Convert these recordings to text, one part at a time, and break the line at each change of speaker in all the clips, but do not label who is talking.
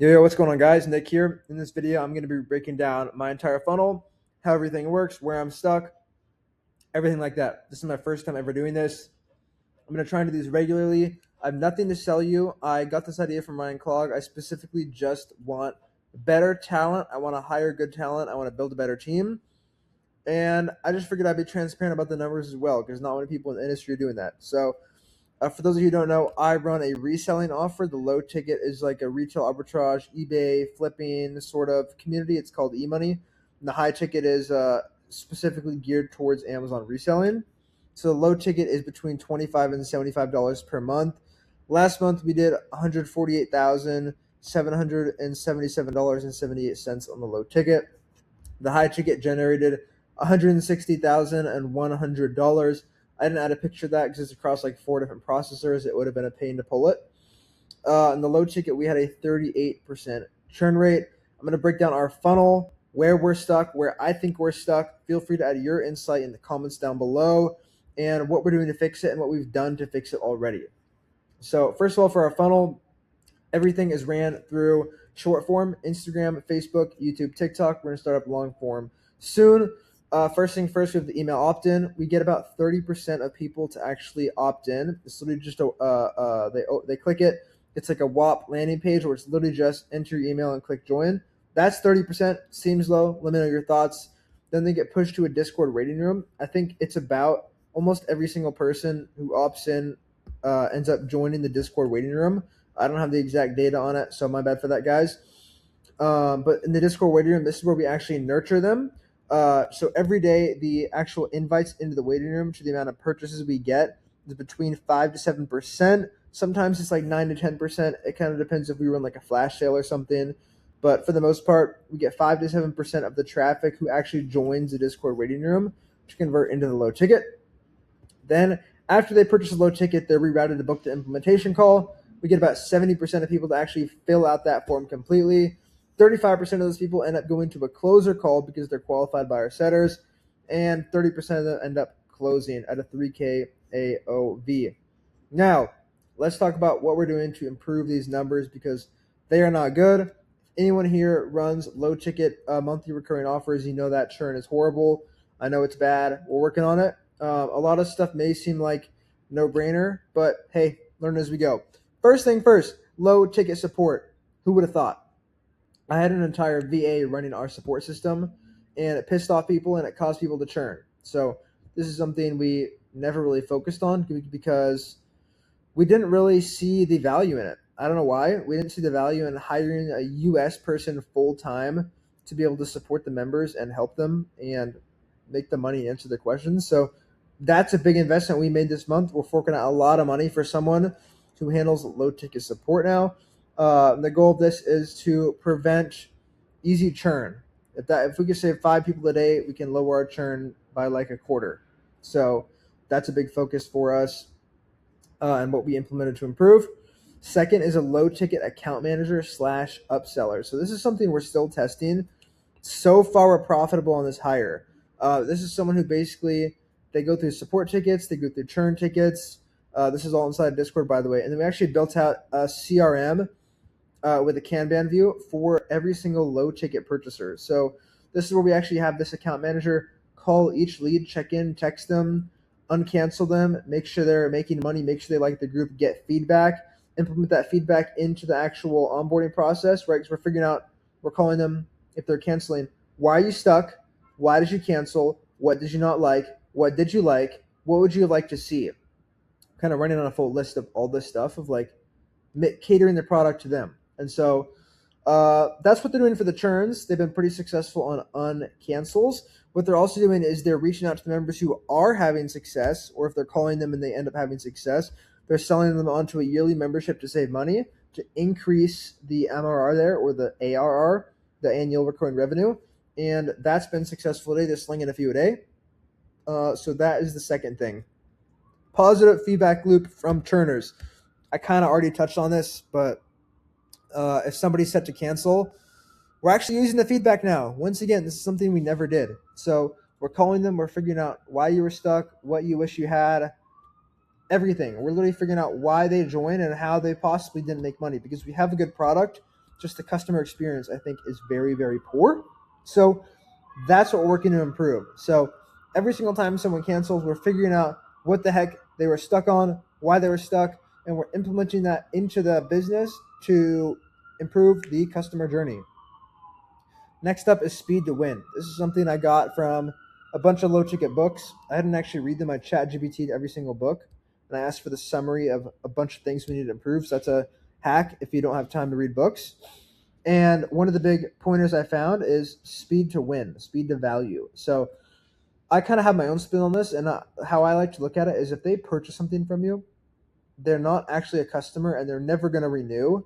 Yo, what's going on, guys? Nick here. In this video, I'm going to be breaking down my entire funnel, how everything works, where I'm stuck, everything like that. This is my first time ever doing this. I'm going to try and do these regularly. I have nothing to sell you. I got this idea from Ryan Clog. I specifically just want better talent. I want to hire good talent. I want to build a better team. And I just figured I'd be transparent about the numbers as well, because not many people in the industry are doing that. So for those of you who don't know, I run a reselling offer. The low ticket is like a retail arbitrage, eBay flipping sort of community. It's called eMoney. And the high ticket is specifically geared towards Amazon reselling. So the low ticket is between $25 and $75 per month. Last month we did $148,777.78 on the low ticket. The high ticket generated $160,100. I didn't add a picture of that because it's across like 4 different processors. It would have been a pain to pull it. In the low ticket, we had a 38% churn rate. I'm going to break down our funnel, where we're stuck, where I think we're stuck. Feel free to add your insight in the comments down below and what we're doing to fix it and what we've done to fix it already. So first of all, for our funnel, everything is ran through short form, Instagram, Facebook, YouTube, TikTok. We're going to start up long form soon. First thing first, we have the email opt-in. We get about 30% of people to actually opt in. It's literally just they click it. It's like a WAP landing page where it's literally just enter your email and click join. That's 30%. Seems low. Let me know your thoughts. Then they get pushed to a Discord waiting room. I think it's about almost every single person who opts in ends up joining the Discord waiting room. I don't have the exact data on it, so my bad for that, guys. But in the Discord waiting room, this is where we actually nurture them. So every day, the actual invites into the waiting room to the amount of purchases we get is between 5 to 7%. Sometimes it's like 9 to 10%. It kind of depends if we run like a flash sale or something. But for the most part, we get 5 to 7% of the traffic who actually joins the Discord waiting room to convert into the low ticket. Then after they purchase a low ticket, they're rerouted to book the implementation call. We get about 70% of people to actually fill out that form completely. 35% of those people end up going to a closer call because they're qualified by our setters, and 30% of them end up closing at a 3K AOV. Now, let's talk about what we're doing to improve these numbers because they are not good. Anyone here runs low ticket monthly recurring offers, you know that churn is horrible. I know it's bad. We're working on it. A lot of stuff may seem like no brainer, but hey, learn as we go. First thing first, low ticket support. Who would have thought? I had an entire VA running our support system, and it pissed off people and it caused people to churn. So this is something we never really focused on because we didn't really see the value in it. I don't know why. We didn't see the value in hiring a US person full time to be able to support the members and help them and make the money answer their questions. So that's a big investment we made this month. We're forking out a lot of money for someone who handles low ticket support now. The goal of this is to prevent easy churn. If we can save 5 people a day, we can lower our churn by like a quarter. So that's a big focus for us and what we implemented to improve. Second is a low ticket account manager / upseller. So this is something we're still testing. So far, we're profitable on this hire. This is someone who basically they go through support tickets, they go through churn tickets. This is all inside Discord, by the way. And then we actually built out a CRM with a Kanban view for every single low ticket purchaser. So this is where we actually have this account manager call each lead, check in, text them, uncancel them, make sure they're making money, make sure they like the group, get feedback, implement that feedback into the actual onboarding process, right? Because we're calling them if they're canceling. Why are you stuck? Why did you cancel? What did you not like? What did you like? What would you like to see? Kind of running on a full list of all this stuff of like catering the product to them. And so that's what they're doing for the churns. They've been pretty successful on uncancels. What they're also doing is they're reaching out to the members who are having success, or if they're calling them and they end up having success, they're selling them onto a yearly membership to save money, to increase the MRR there, or the ARR, the annual recurring revenue. And that's been successful today. They're slinging a few a day. So that is the second thing. Positive feedback loop from churners. I kind of already touched on this, but if somebody's set to cancel, we're actually using the feedback now. Once again, this is something we never did. So we're calling them. We're figuring out why you were stuck, what you wish you had, everything. We're literally figuring out why they joined and how they possibly didn't make money because we have a good product just the customer experience, I think, is very, very poor. So that's what we're working to improve. So every single time someone cancels, we're figuring out what the heck they were stuck on, why they were stuck, and we're implementing that into the business to improve the customer journey. Next up is speed to win. This is something I got from a bunch of low ticket books. I didn't actually read them. I chat GBT'd every single book, and I asked for the summary of a bunch of things we need to improve. So that's a hack if you don't have time to read books. And one of the big pointers I found is speed to win, speed to value. So I kind of have my own spin on this, and how I like to look at it is if they purchase something from you, they're not actually a customer and they're never going to renew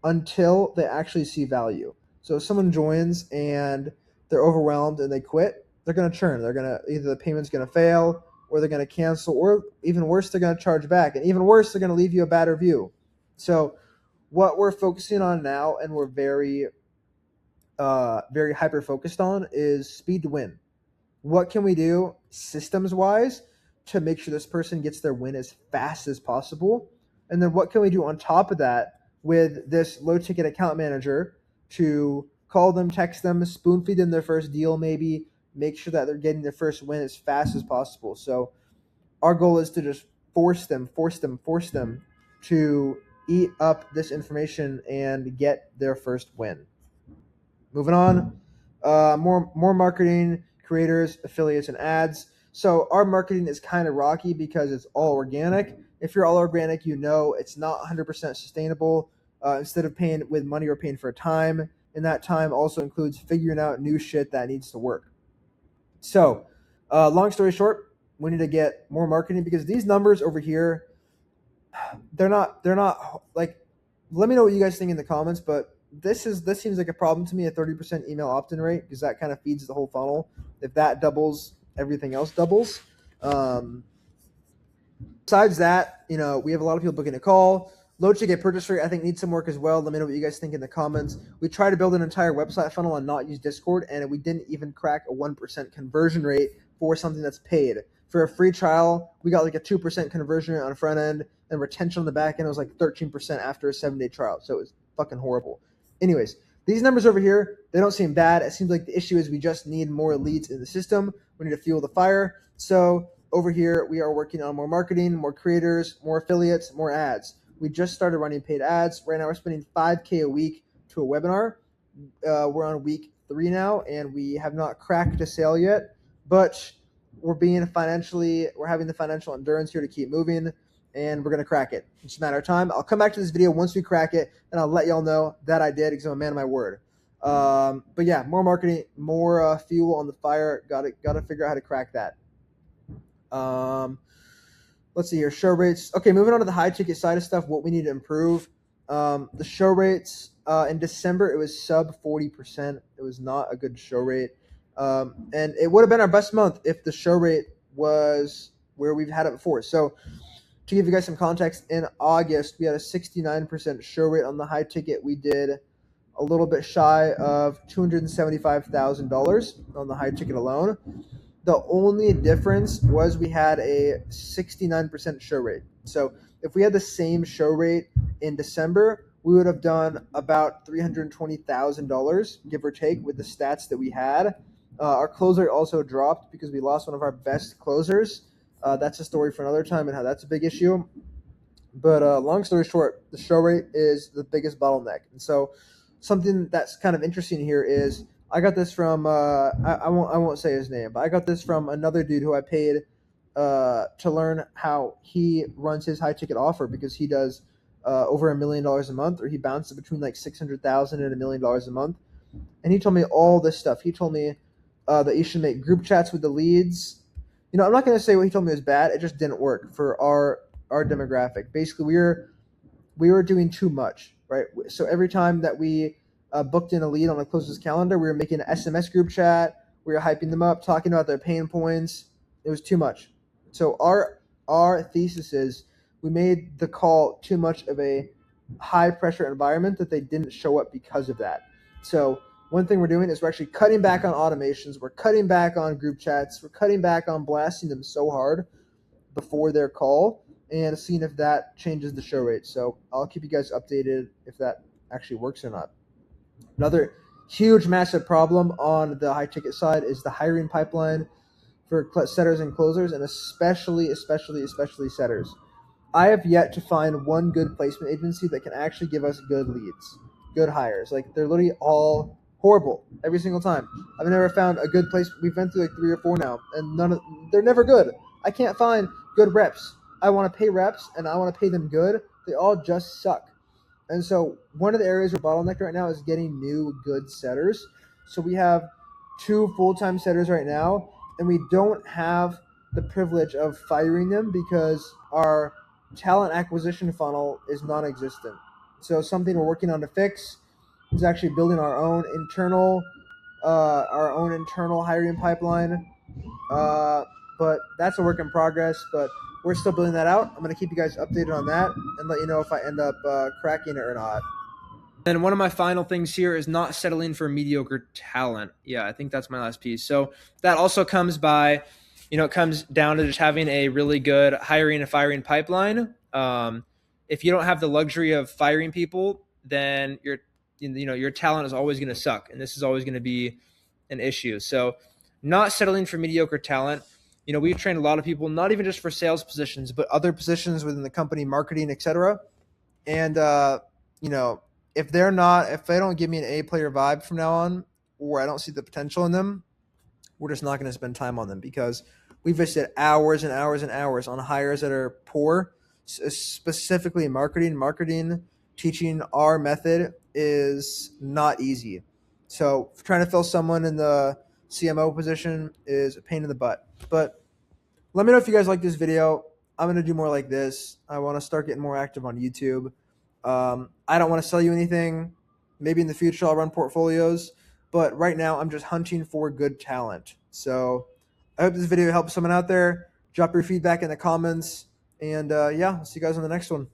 until they actually see value. So if someone joins and they're overwhelmed and they quit, they're going to churn. They're going to either the payment's going to fail or they're going to cancel, or even worse, they're going to charge back. And even worse, they're going to leave you a bad review. So what we're focusing on now, and we're very, very hyper focused on, is speed to win. What can we do systems wise to make sure this person gets their win as fast as possible? And then what can we do on top of that with this low ticket account manager to call them, text them, spoon feed them their first deal, maybe make sure that they're getting their first win as fast as possible. So our goal is to just force them to eat up this information and get their first win. Moving on, more marketing, creators, affiliates, and ads. So our marketing is kind of rocky because it's all organic. If you're all organic, you know it's not 100% sustainable. Instead of paying with money, we're paying for time, and that time also includes figuring out new shit that needs to work. So, long story short, we need to get more marketing because these numbers over here, they're not like. Let me know what you guys think in the comments, but this seems like a problem to me, a 30% email opt-in rate, because that kind of feeds the whole funnel. If that doubles, everything else doubles. Besides that, we have a lot of people booking a call. Low ticket purchase rate, I think, needs some work as well. Let me know what you guys think in the comments. We tried to build an entire website funnel and not use Discord, and we didn't even crack a 1% conversion rate for something that's paid. For a free trial, we got like a 2% conversion rate on the front end, and retention on the back end was like 13% after a 7-day trial. So it was fucking horrible. Anyways, these numbers over here, they don't seem bad. It seems like the issue is we just need more leads in the system. We need to fuel the fire. So over here, we are working on more marketing, more creators, more affiliates, more ads. We just started running paid ads. Right now, we're spending $5K a week to a webinar. We're on week 3 now, and we have not cracked a sale yet, but we're having the financial endurance here to keep moving, and we're going to crack it. It's just a matter of time. I'll come back to this video once we crack it, and I'll let y'all know that I did because I'm a man of my word. But yeah, more marketing, more fuel on the fire. Got to figure out how to crack that. Let's see here. Show rates. Okay, moving on to the high ticket side of stuff, what we need to improve. The show rates in December, it was sub 40%. It was not a good show rate. And it would have been our best month if the show rate was where we've had it before. So to give you guys some context, in August, we had a 69% show rate on the high ticket. We did a little bit shy of $275,000 on the high ticket alone. The only difference was we had a 69% show rate. So if we had the same show rate in December, we would have done about $320,000, give or take, with the stats that we had. Our close rate also dropped because we lost one of our best closers. That's a story for another time and how that's a big issue. But long story short, the show rate is the biggest bottleneck. And so something that's kind of interesting here is I got this from I won't say his name, but I got this from another dude who I paid to learn how he runs his high ticket offer, because he does over $1 million a month, or he bounces between like $600,000 and $1 million a month. And he told me all this stuff. He told me that you should make group chats with the leads. I'm not going to say what he told me was bad. It just didn't work for our demographic. Basically, we were doing too much, right? So every time that we booked in a lead on a closest calendar, we were making an SMS group chat. We were hyping them up, talking about their pain points. It was too much. So our thesis is we made the call too much of a high pressure environment that they didn't show up because of that. So one thing we're doing is we're actually cutting back on automations. We're cutting back on group chats. We're cutting back on blasting them so hard before their call and seeing if that changes the show rate. So I'll keep you guys updated if that actually works or not. Another huge, massive problem on the high ticket side is the hiring pipeline for setters and closers, and especially setters. I have yet to find one good placement agency that can actually give us good leads, good hires. Like they're literally all horrible every single time. I've never found a good place. We've been through like 3 or 4 now, and they're never good. I can't find good reps. I want to pay reps, and I want to pay them good. They all just suck. And so one of the areas we're bottlenecked right now is getting new good setters. So we have 2 full-time setters right now, and we don't have the privilege of firing them because our talent acquisition funnel is non-existent. So something we're working on to fix is actually building our own internal hiring pipeline. But that's a work in progress. But we're still building that out. I'm going to keep you guys updated on that and let you know if I end up cracking it or not. And one of my final things here is not settling for mediocre talent. Yeah, I think that's my last piece. So that also comes by, it comes down to just having a really good hiring and firing pipeline. If you don't have the luxury of firing people, then your talent is always going to suck, and this is always going to be an issue. So not settling for mediocre talent. We've trained a lot of people, not even just for sales positions, but other positions within the company, marketing, etc. And if they don't give me an A player vibe from now on, or I don't see the potential in them, we're just not going to spend time on them because we've wasted hours and hours and hours on hires that are poor, specifically marketing. Marketing, teaching our method is not easy. So trying to fill someone in the CMO position is a pain in the butt. But let me know if you guys like this video. I'm going to do more like this. I want to start getting more active on YouTube. I don't want to sell you anything. Maybe in the future I'll run portfolios. But right now I'm just hunting for good talent. So I hope this video helps someone out there. Drop your feedback in the comments. And I'll see you guys on the next one.